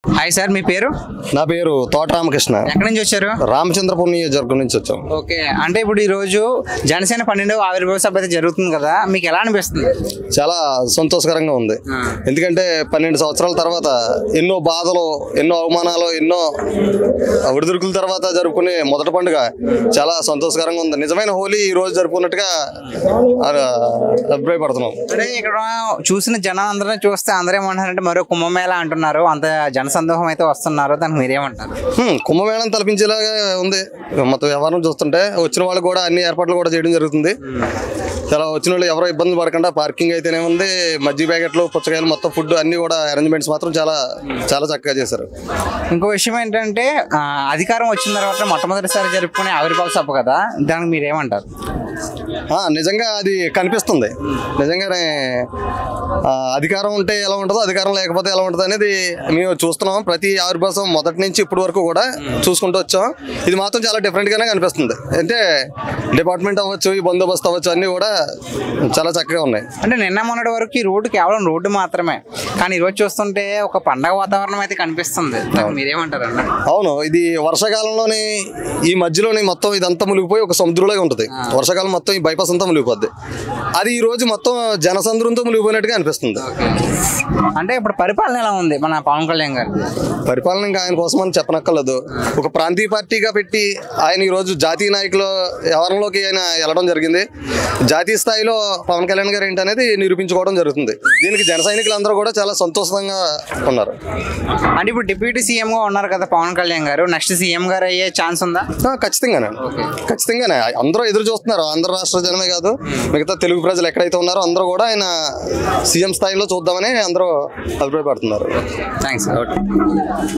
Hi sir, మీ పేరు? నా పేరు తోట రామకృష్ణ. ఎక్కడి నుంచి వచ్చారు? రామచంద్రపురం నియోజకవర్గం నుంచి వచ్చాం. ఓకే, అంటే ఇప్పుడు ఈ రోజు జనసేన 12వ ఆవిర్భావ సభ అయితే జరుగుతుంది కదా, మీకు ఎలా అనిపిస్తుంది? చాలా సంతోషకరంగా ఉంది. ఎందుకంటే 12 సంవత్సరాల తర్వాత ఎన్నో బాధలు, ఎన్నో అవమానాలు, ఎన్నో ఒడిదుడుకుల తర్వాత జరుపుకునే మొదటి పండుగ చాలా సంతోషకరంగా ఉంది. నిజమైన హోలీ ఈ రోజు జరుపుకున్నట్టుగా అభిప్రాయపడుతున్నాం. అంటే ఇక్కడ చూసిన జనం అందరినీ చూస్తే అందరూ ఏమంటారంటే మరో కుంభమేళ అంటున్నారు, అంత జనసందోహం అయితే వస్తున్నారు, దానికి మీరేమంటారు? కుంభమేళం తలపించేలాగా ఉంది. మొత్తం వ్యవహారం చూస్తుంటే వచ్చిన వాళ్ళు కూడా అన్ని ఏర్పాట్లు కూడా చేయడం జరుగుతుంది. చాలా వచ్చిన వాళ్ళు ఎవరో ఇబ్బంది పడకుండా పార్కింగ్ అయితేనే ఉంది, మజ్జి ప్యాకెట్లు, పుచ్చకాయలు, మొత్తం ఫుడ్ అన్ని కూడా అరేంజ్మెంట్స్ మాత్రం చాలా చాలా చక్కగా చేశారు. ఇంకో విషయం ఏంటంటే అధికారం వచ్చిన తర్వాత మొట్టమొదటిసారి జరుపుకునే ఆవిర్భావ సభ కదా, దానికి మీరేమంటారు? నిజంగా అది కనిపిస్తుంది. నిజంగానే అధికారం ఉంటే ఎలా ఉంటుందో, అధికారం లేకపోతే ఎలా ఉంటుంది అనేది మేము చూస్తున్నాం. ప్రతి ఆవిర్భావం మొదటి నుంచి ఇప్పటి వరకు కూడా చూసుకుంటూ వచ్చాం. ఇది మాత్రం చాలా డిఫరెంట్గానే కనిపిస్తుంది. అంటే డిపార్ట్మెంట్ అవ్వచ్చు, ఈ బందోబస్తు అవ్వచ్చు, అన్నీ కూడా చాలా చక్కగా ఉన్నాయి. అంటే నిన్న మొన్నటి వరకు ఈ రోడ్డు కేవలం రోడ్డు మాత్రమే, కానీ ఈరోజు చూస్తుంటే ఒక పండగ వాతావరణం అయితే కనిపిస్తుంది. మీరేమంటారు అన్న? అవును, ఇది వర్షాకాలంలోని ఈ మధ్యలోని మొత్తం ఇదంతా మునిగిపోయి ఒక సముద్రంలాగా ఉంటుంది. వర్షాకాలం మొత్తం ఈ బైపాస్ అంతా మునిగిపోద్ది. అది ఈ రోజు మొత్తం జనసంద్రంతో మునిగిపోయినట్టుగా అనిపిస్తుంది. అంటే ఇప్పుడు పరిపాలన ఎలా ఉంది మన పవన్ కళ్యాణ్ గారు? పరిపాలన ఇంకా ఆయన కోసం అని చెప్పనక్కర్లేదు. ఒక ప్రాంతీయ పార్టీగా పెట్టి ఆయన ఈరోజు జాతీయ నాయకుల వ్యవహారంలోకి ఆయన వెళ్ళడం జరిగింది. జాతీయ స్థాయిలో పవన్ కళ్యాణ్ గారు ఏంటనేది నిరూపించుకోవడం జరుగుతుంది. దీనికి జన సైనికులందరూ కూడా చాలా సంతోషంగా ఉన్నారు. అంటే ఇప్పుడు డిప్యూటీ సీఎంగా ఉన్నారు కదా పవన్ కళ్యాణ్ గారు, నెక్స్ట్ సీఎం గారు అయ్యే ఛాన్స్ ఉందా? ఖచ్చితంగానే అందరూ ఎదురు చూస్తున్నారు. ఆంధ్ర రాష్ట్ర జనమే కాదు, మిగతా తెలుగు ప్రజలు ఎక్కడైతే ఉన్నారో అందరూ కూడా ఆయన సీఎం స్థాయిలో చూద్దామని అందరూ అభిప్రాయపడుతున్నారు. థ్యాంక్స్.